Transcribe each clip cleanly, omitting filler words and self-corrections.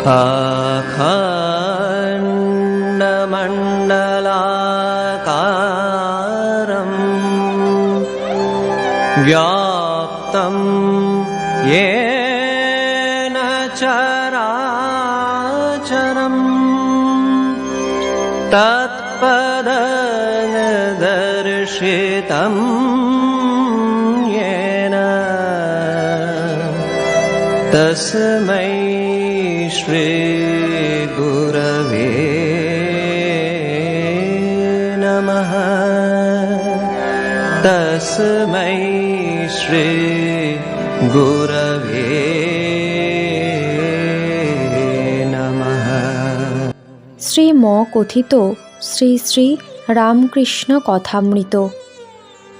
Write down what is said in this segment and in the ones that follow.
अखण्डमण्डलाकारम् व्याप्तं येन चराचरम् तत्पददर्शितं येन तस्मै श्री गुरवे नमः। तस्मै श्री गुरवे नमः। শ্রীম কথিত শ্রী শ্রী রামকৃষ্ণ কথামৃত।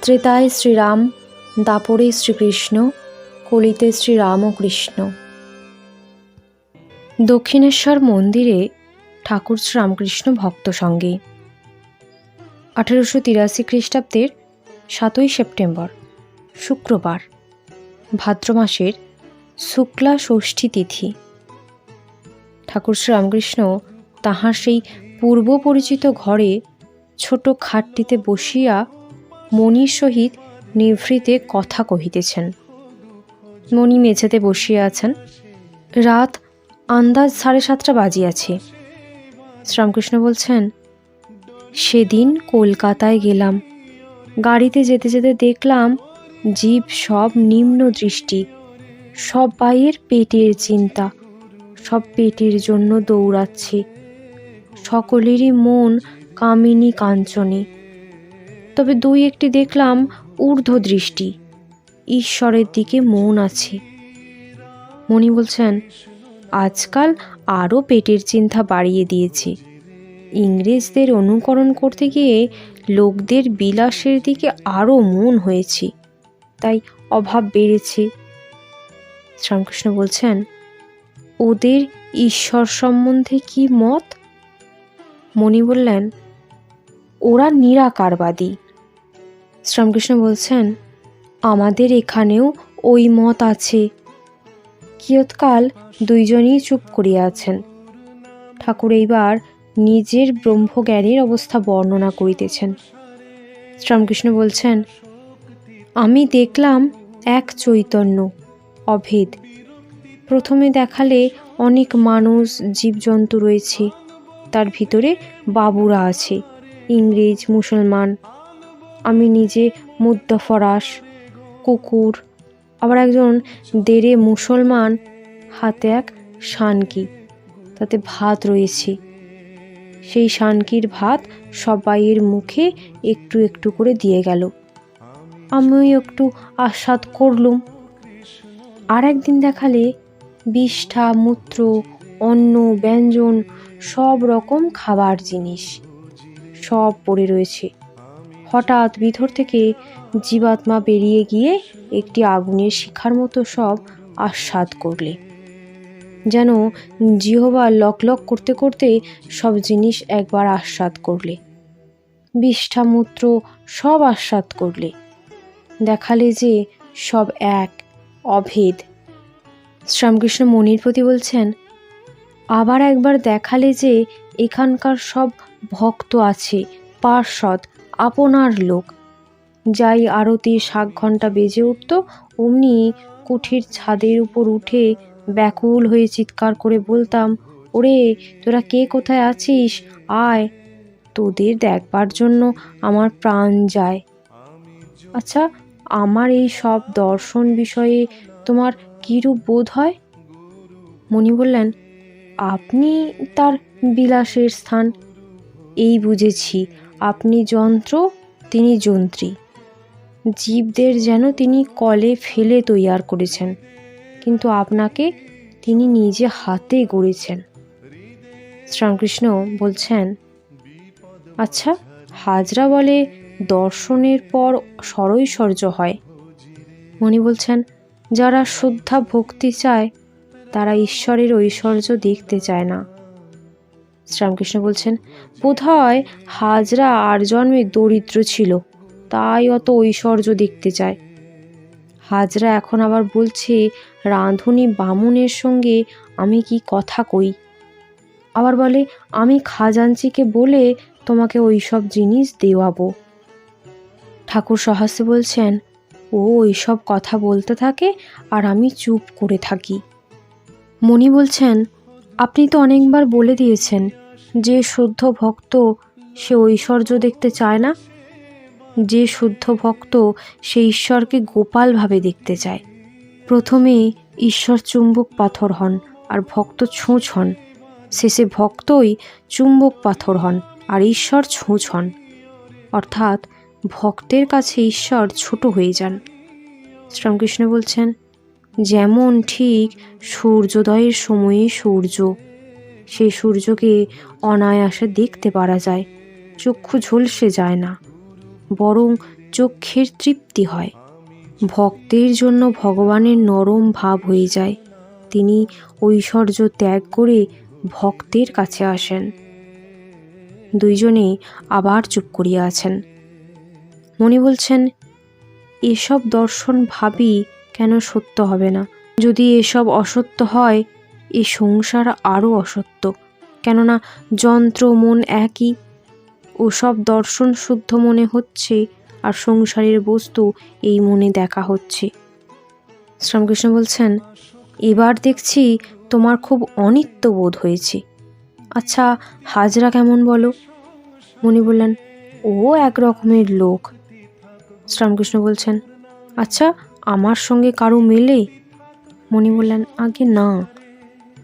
ত্রেতায় শ্রীরাম, দাপরে শ্রীকৃষ্ণ, কলিতে শ্রীরামকৃষ্ণ। দক্ষিণেশ্বর মন্দিরে ঠাকুর শ্রীরামকৃষ্ণ ভক্ত সঙ্গে 1883 খ্রিস্টাব্দের 7ই সেপ্টেম্বর শুক্রবার, ভাদ্র মাসের শুক্লা ষষ্ঠী তিথি। ঠাকুর শ্রীরামকৃষ্ণ তাহার সেই পূর্ব পরিচিত ঘরে ছোট খাটটিতে বসিয়া মণির সহিত নিভৃতে কথা কহিতেছেন। মণি মেঝেতে বসিয়া আছেন। রাত আন্দাজ 7:30 বাজিয়াছে। শ্রীরামকৃষ্ণ বলছেন, সেদিন কলকাতায় গেলাম। গাড়িতে যেতে যেতে দেখলাম জীব সব নিম্ন দৃষ্টি, সব বাইয়ের পেটের চিন্তা, সব পেটের জন্য দৌড়াচ্ছে। সকলেরই মন কামিনী কাঞ্চনে। তবে 2-1টি দেখলাম ঊর্ধ্ব দৃষ্টি, ঈশ্বরের দিকে মন আছে। মণি বলছেন, আজকাল আরও পেটের চিন্তা বাড়িয়ে দিয়েছে। ইংরেজদের অনুকরণ করতে গিয়ে লোকদের বিলাসের দিকে আরও মন হয়েছে, তাই অভাব বেড়েছে। শ্রীরামকৃষ্ণ বলছেন, ওদের ঈশ্বর সম্বন্ধে কি মত? মণি বললেন, ওরা নিরাকারবাদী। শ্রীরামকৃষ্ণ বলছেন, আমাদের এখানেও ওই মত আছে। কিয়ৎকাল দুইজনই চুপ করিয়া আছেন। ঠাকুর এইবার নিজের ব্রহ্মজ্ঞানের অবস্থা বর্ণনা করিতেছেন। শ্রীরামকৃষ্ণ বলছেন, আমি দেখলাম এক চৈতন্য, অভেদ। প্রথমে দেখালে অনেক মানুষ জীবজন্তু রয়েছে, তার ভিতরে বাবুরা আছে, ইংরেজ, মুসলমান, আমি নিজে মুদ্দাফরাস, কুকুর, আবার একজন দেরে মুসলমান, হাতে এক শানকি, তাতে ভাত রয়েছে। সেই শানকির ভাত সবাইয়ের মুখে একটু একটু করে দিয়ে গেল। আমিও একটু আস্বাদ করলুম। আর একদিন দেখালে বিষ্ঠা, মূত্র, অন্ন, ব্যঞ্জন, সব রকম খাবার জিনিস সব পড়ে রয়েছে। হঠাৎ ভিতর থেকে জীবাত্মা বেরিয়ে গিয়ে একটি আগুনের শিখার মতো সব আস্বাদ করলে, যেন জিহ্বা লক লক করতে করতে সব জিনিস একবার আস্বাদ করলে। বিষ্ঠা, মূত্র সব আস্বাদ করলে। দেখালে যে সব এক, অভেদ। শ্রীরামকৃষ্ণ মণির প্রতি বলছেন, আবার একবার দেখালে যে এখানকার সব ভক্ত আছে, পার্ষদ, আপনার লোক। যাই আরতির 7 ঘণ্টা বেজে উঠত, অমনি কুঠির ছাদের উপর উঠে ব্যাকুল হয়ে চিৎকার করে বলতাম, ওরে তোরা কে কোথায় আছিস, আয়, তোদের দেখবার জন্য আমার প্রাণ যায়। আচ্ছা, আমার এই সব দর্শন বিষয়ে তোমার কীরূপ বোধ হয়? মণি বললেন, আপনি তার বিলাসের স্থান। এই বুঝেছি, আপনি যন্ত্র, তিনি যন্ত্রী। জীবদের যেন তিনি কলে ফেলে তৈয়ার করেছেন, কিন্তু আপনাকে তিনি নিজে হাতে গড়েছেন। শ্রীরামকৃষ্ণ বলছেন, আচ্ছা, হাজরা বলে দর্শনের পর স্বরৈশ্বর্য হয়। মণি বলছেন, যারা শ্রদ্ধা ভক্তি চায় তারা ঈশ্বরের ঐশ্বর্য দেখতে চায় না। শ্রীরামকৃষ্ণ বলছেন, বোধহয় হাজরা আর জন্মে দরিদ্র ছিল, তাই অত ঐশ্বর্য দেখতে চায়। হাজরা এখন আবার বলছে রাঁধুনি বামুনের সঙ্গে আমি কি কথা কই। আবার বলে আমি খাজাঞ্চিকে বলে তোমাকে ওই সব জিনিস দেওয়াবো। ঠাকুর সহাস্যে বলছেন, ও ওইসব কথা বলতে থাকে আর আমি চুপ করে থাকি। মণি বলছেন, আপনি তো অনেকবার বলে দিয়েছেন যে শুদ্ধ ভক্ত সে ঐশ্বর্য দেখতে চায় না। যে শুদ্ধ ভক্ত সে ঈশ্বরকে গোপালভাবে দেখতে চায়। প্রথমে ঈশ্বর চুম্বক পাথর হন আর ভক্ত ছুঁচ হন, শেষে ভক্তই চুম্বক পাথর হন আর ঈশ্বর ছুঁচ হন। অর্থাৎ ভক্তের কাছে ঈশ্বর ছোট হয়ে যান। শ্রীরামকৃষ্ণ বলছেন, যেমন ঠিক সূর্যোদয়ের সময়ে সূর্য, সেই সূর্যকে অনায়াসে দেখতে পারা যায়, চক্ষু ঝলসে যায় না, বরং চক্ষের তৃপ্তি হয়। ভক্তের জন্য ভগবানের নরম ভাব হয়ে যায়, তিনি ঐশ্বর্য ত্যাগ করে ভক্তের কাছে আসেন। দুইজনেই আবার চুপ করিয়া আছেন। মণি বলছেন, এসব দর্শন ভাবি কেন সত্য হবে না? যদি এসব অসত্য হয়, এ সংসার আরও অসত্য, কেননা যন্ত্র মন একই। ওসব দর্শন শুদ্ধ মনে হচ্ছে আর সংসারের বস্তু এই মনে দেখা হচ্ছে। শ্রীরামকৃষ্ণ বলছেন, এবার দেখছি তোমার খুব অনিত্য বোধ হয়েছে। আচ্ছা, হাজরা কেমন বলো? মণি বললেন, ও এক রকমের লোক। শ্রীরামকৃষ্ণ বলছেন, আচ্ছা, আমার সঙ্গে কারো মেলে? মণি বললেন, আগে না।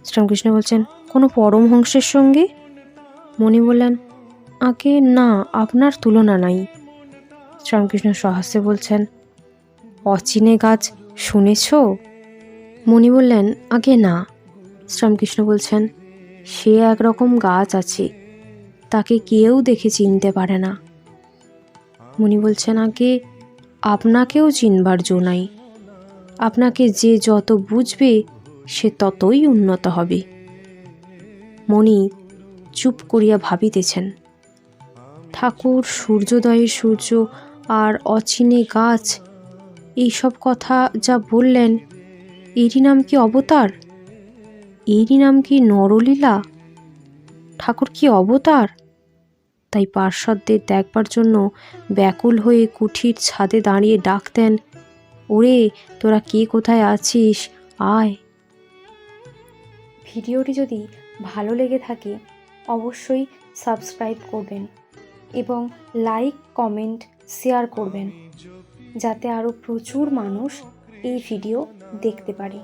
শ্রীরামকৃষ্ণ বলছেন, কোনো পরমহংসের সঙ্গে? মণি বললেন, আগে না, আপনার তুলনা নাই। শ্রীরামকৃষ্ণ সহাস্যে বলছেন, অচিনে গাছ শুনেছ? মণি বললেন, আগে না। শ্রীরামকৃষ্ণ বলছেন, সে একরকম গাছ আছে, তাকে কেউ দেখে চিনতে পারে না। মণি বলছেন, আগে আপনাকেও চিনবার জো নাই। আপনাকে যে যত বুঝবে সে ততই উন্নত হবে। মণি চুপ করিয়া ভাবিতেছেন। ঠাকুর সূর্যোদয়ের সূর্য আর অচিনে গাছ এইসব কথা যা বললেন, এরই নাম কি অবতার? এরই নাম কি নরলীলা? ঠাকুর কি অবতার? তাই পার্শ্বদের দেখবার জন্য ব্যাকুল হয়ে কুঠির ছাদে দাঁড়িয়ে ডাকতেন, ওরে তোরা কে কোথায় আছিস, আয়। ভিডিওটি যদি ভালো লেগে থাকে অবশ্যই সাবস্ক্রাইব করবেন এবং লাইক, কমেন্ট, শেয়ার করবেন, যাতে আরও প্রচুর মানুষ এই ভিডিও দেখতে পারে।